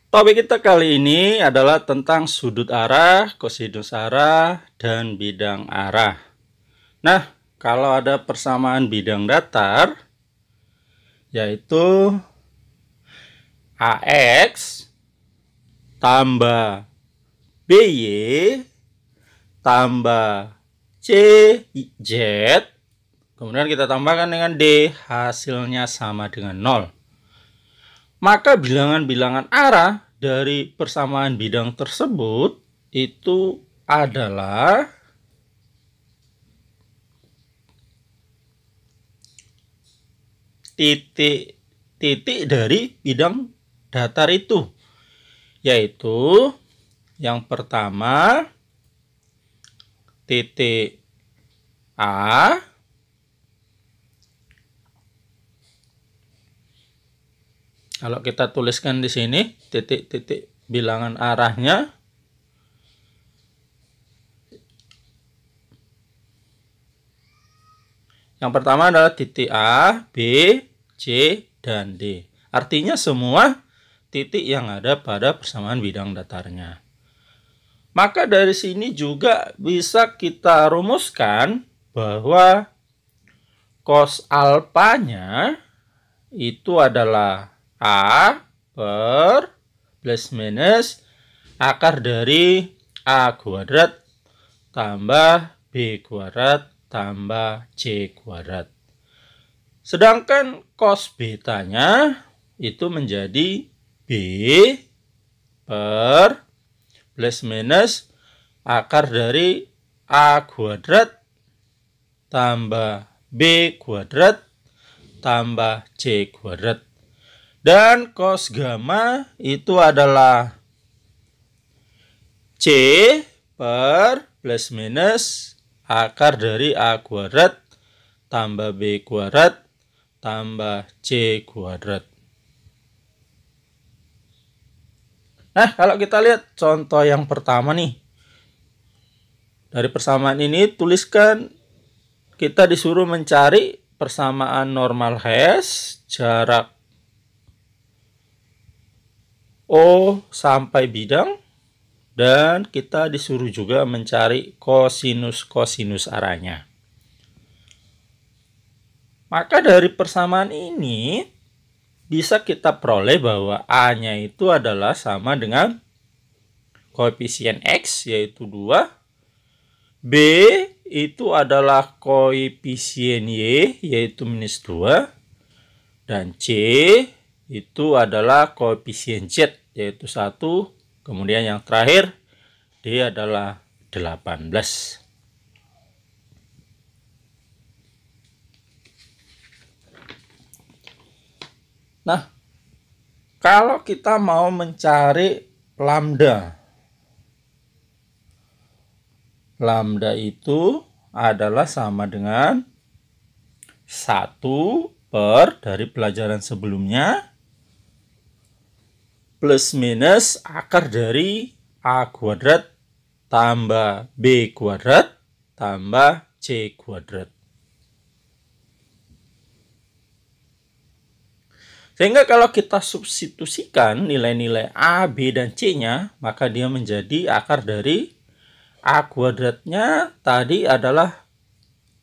Topik kita kali ini adalah tentang sudut arah, kosinus arah, dan bidang arah. Nah, kalau ada persamaan bidang datar, yaitu AX tambah BY tambah CZ, kemudian kita tambahkan dengan D, hasilnya sama dengan 0. Maka bilangan-bilangan arah dari persamaan bidang tersebut itu adalah titik-titik dari bidang datar itu, yaitu yang pertama titik A, kalau kita tuliskan di sini titik-titik bilangan arahnya, yang pertama adalah titik A, B, C, dan D. Artinya semua titik yang ada pada persamaan bidang datarnya. Maka dari sini juga bisa kita rumuskan bahwa cos alfanya itu adalah A per plus minus akar dari A kuadrat tambah B kuadrat tambah C kuadrat. Sedangkan cos betanya itu menjadi B per plus minus akar dari A kuadrat tambah B kuadrat tambah C kuadrat. Dan cos gamma itu adalah C per plus minus akar dari A kuadrat tambah B kuadrat tambah C kuadrat. Nah, kalau kita lihat contoh yang pertama nih. Dari persamaan ini tuliskan, kita disuruh mencari persamaan normal hash jarak O sampai bidang, dan kita disuruh juga mencari kosinus arahnya. Maka dari persamaan ini bisa kita peroleh bahwa A-nya itu adalah sama dengan koefisien X yaitu 2, B itu adalah koefisien Y yaitu minus 2, dan C itu adalah koefisien Z yaitu 1, kemudian yang terakhir D adalah 18. Nah, kalau kita mau mencari lambda, lambda itu adalah sama dengan 1 per dari pelajaran sebelumnya plus minus akar dari A kuadrat tambah B kuadrat tambah C kuadrat. Sehingga kalau kita substitusikan nilai-nilai A, B, dan C-nya, maka dia menjadi akar dari A kuadratnya tadi adalah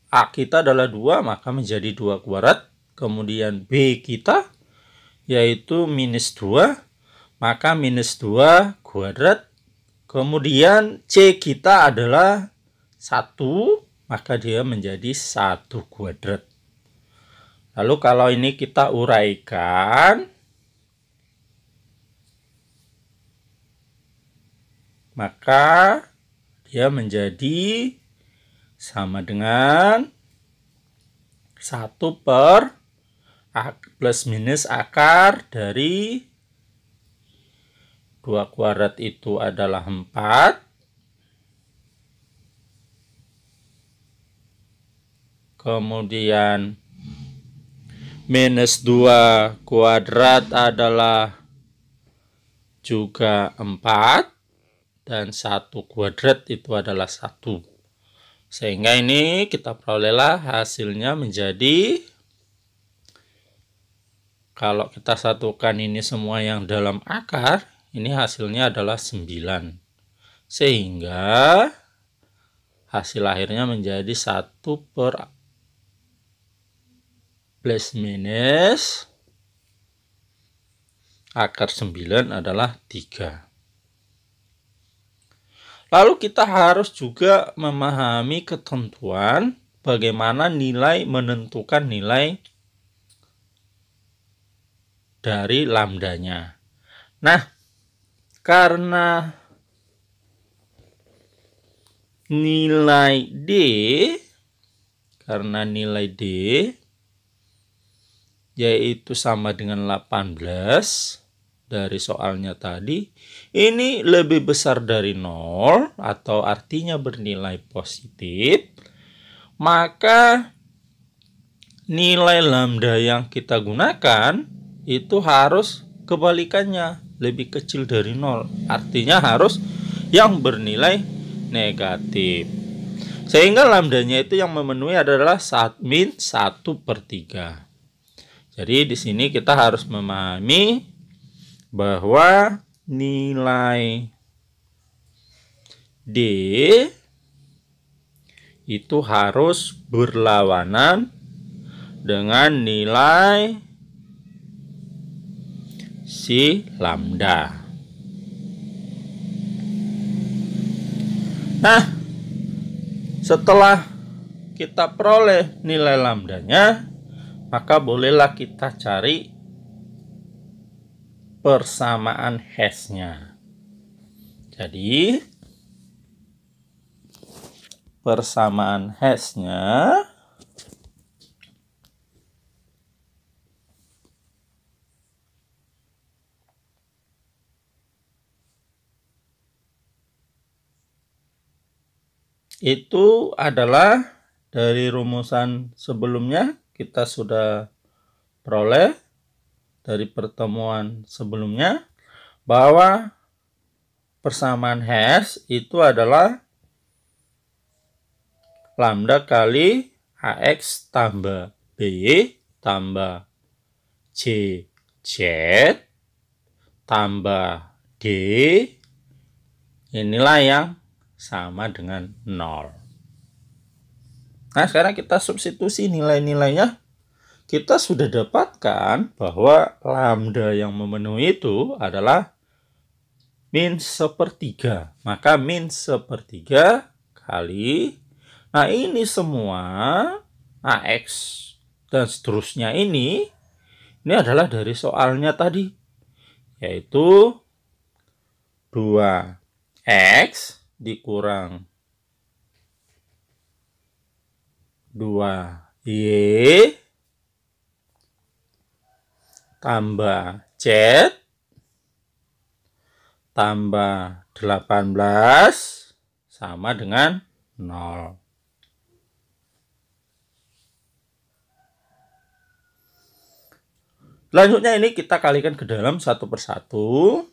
A kita adalah 2, maka menjadi 2 kuadrat. Kemudian B kita yaitu minus 2, maka minus 2 kuadrat. Kemudian C kita adalah 1, maka dia menjadi 1 kuadrat. Lalu kalau ini kita uraikan, maka dia menjadi sama dengan 1 per plus minus akar dari 2 kuadrat itu adalah 4. Kemudian minus 2 kuadrat adalah juga 4. Dan 1 kuadrat itu adalah 1. Sehingga ini kita perolehlah hasilnya menjadi, kalau kita satukan ini semua yang dalam akar, ini hasilnya adalah 9. Sehingga hasil akhirnya menjadi 1 per plus minus akar 9 adalah 3. Lalu kita harus juga memahami ketentuan bagaimana menentukan nilai dari lambdanya. Nah, karena nilai D yaitu sama dengan 18 dari soalnya tadi, ini lebih besar dari 0 atau artinya bernilai positif, maka nilai lambda yang kita gunakan itu harus kebalikannya, lebih kecil dari 0. Artinya harus yang bernilai negatif. Sehingga lambdanya itu yang memenuhi adalah min 1/3. Jadi di sini kita harus memahami bahwa nilai D itu harus berlawanan dengan nilai si lambda. Nah, setelah kita peroleh nilai lambdanya, maka bolehlah kita cari persamaan hashnya. Jadi persamaan hashnya itu adalah dari rumusan sebelumnya. Kita sudah peroleh dari pertemuan sebelumnya bahwa persamaan hash itu adalah lambda kali AX tambah B tambah CZ tambah D, inilah yang sama dengan 0. Nah, sekarang kita substitusi nilai-nilainya. Kita sudah dapatkan bahwa lambda yang memenuhi itu adalah min 1/3. Maka min 1/3 kali, nah ini semua AX dan seterusnya ini adalah dari soalnya tadi, yaitu 2X dikurang 2Y tambah Z tambah 18 sama dengan 0. Selanjutnya ini kita kalikan ke dalam satu persatu,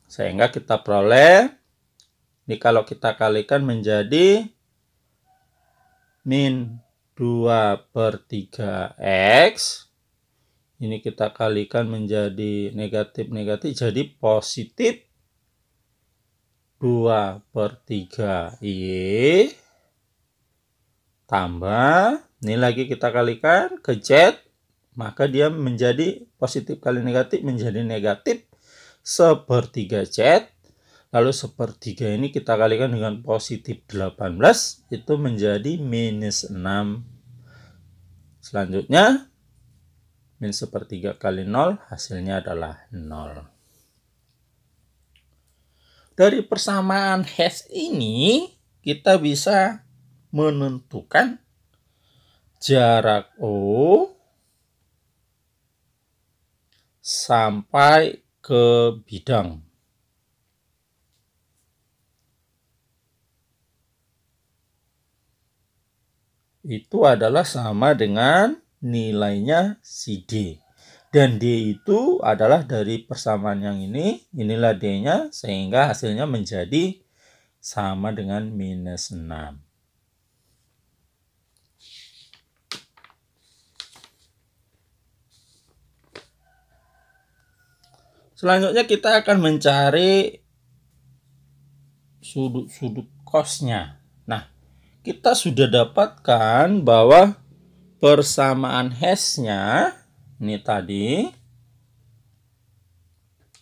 sehingga kita peroleh, ini kalau kita kalikan menjadi min 2/3X, ini kita kalikan menjadi negatif-negatif, jadi positif 2/3Y tambah, ini lagi kita kalikan ke Z, maka dia menjadi positif kali negatif menjadi negatif 1/3Z. Lalu 1/3 ini kita kalikan dengan positif 18, itu menjadi minus 6. Selanjutnya, min 1/3 kali 0, hasilnya adalah 0. Dari persamaan hash ini, kita bisa menentukan jarak O sampai ke bidang. Itu adalah sama dengan nilainya si D. Dan D itu adalah dari persamaan yang ini, inilah D-nya, sehingga hasilnya menjadi sama dengan minus 6. Selanjutnya kita akan mencari sudut-sudut cosnya. Nah, kita sudah dapatkan bahwa persamaan hashnya ini tadi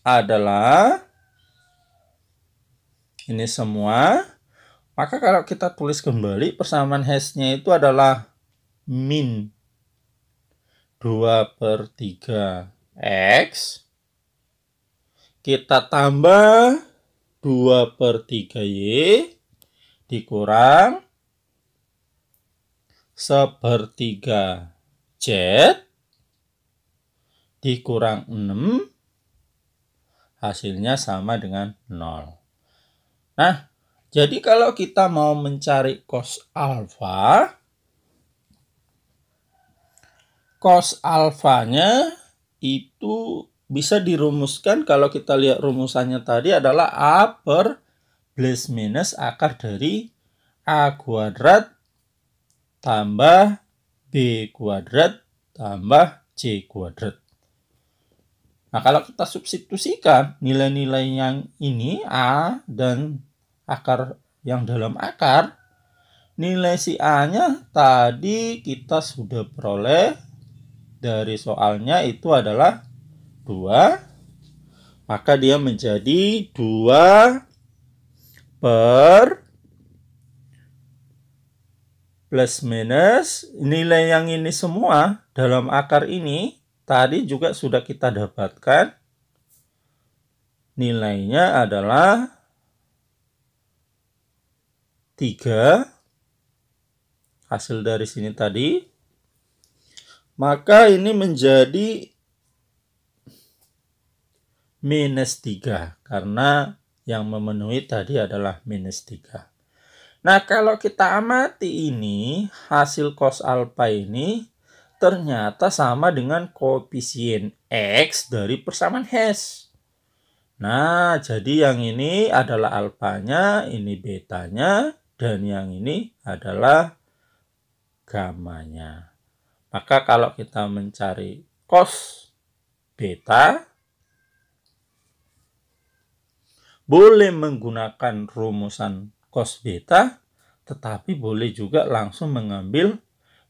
adalah ini semua. Maka kalau kita tulis kembali, persamaan hashnya itu adalah min 2/3 X. Kita tambah 2/3 Y dikurang 1/3 Z dikurang 6, hasilnya sama dengan 0. Nah, jadi kalau kita mau mencari cos alfa, cos alfanya itu bisa dirumuskan, kalau kita lihat rumusannya tadi adalah A per plus minus akar dari A kuadrat tambah B kuadrat tambah C kuadrat. Nah, kalau kita substitusikan nilai-nilai yang ini A dan akar yang dalam akar, nilai si A-nya tadi kita sudah peroleh dari soalnya itu adalah 2, maka dia menjadi 2 per plus minus nilai yang ini semua dalam akar ini tadi juga sudah kita dapatkan, nilainya adalah 3 hasil dari sini tadi, maka ini menjadi minus 3 karena yang memenuhi tadi adalah minus 3. Nah, kalau kita amati ini, hasil cos alfa ini ternyata sama dengan koefisien X dari persamaan hash. Nah, jadi yang ini adalah alfanya, ini betanya, dan yang ini adalah gamanya. Maka kalau kita mencari cos beta, boleh menggunakan rumusan cos beta, tetapi boleh juga langsung mengambil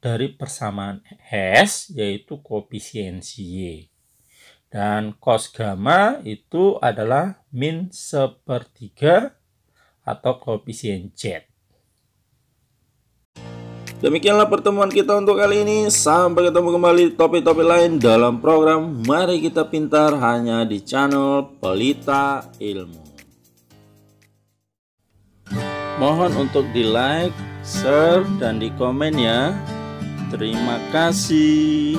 dari persamaan hash, yaitu koefisiensi Y. Dan cos gamma itu adalah min 1/3 atau koefisien Z. Demikianlah pertemuan kita untuk kali ini. Sampai ketemu kembali topik-topik lain dalam program Mari Kita Pintar hanya di channel Pelita Ilmu. Mohon untuk di like, share, dan di komen ya. Terima kasih.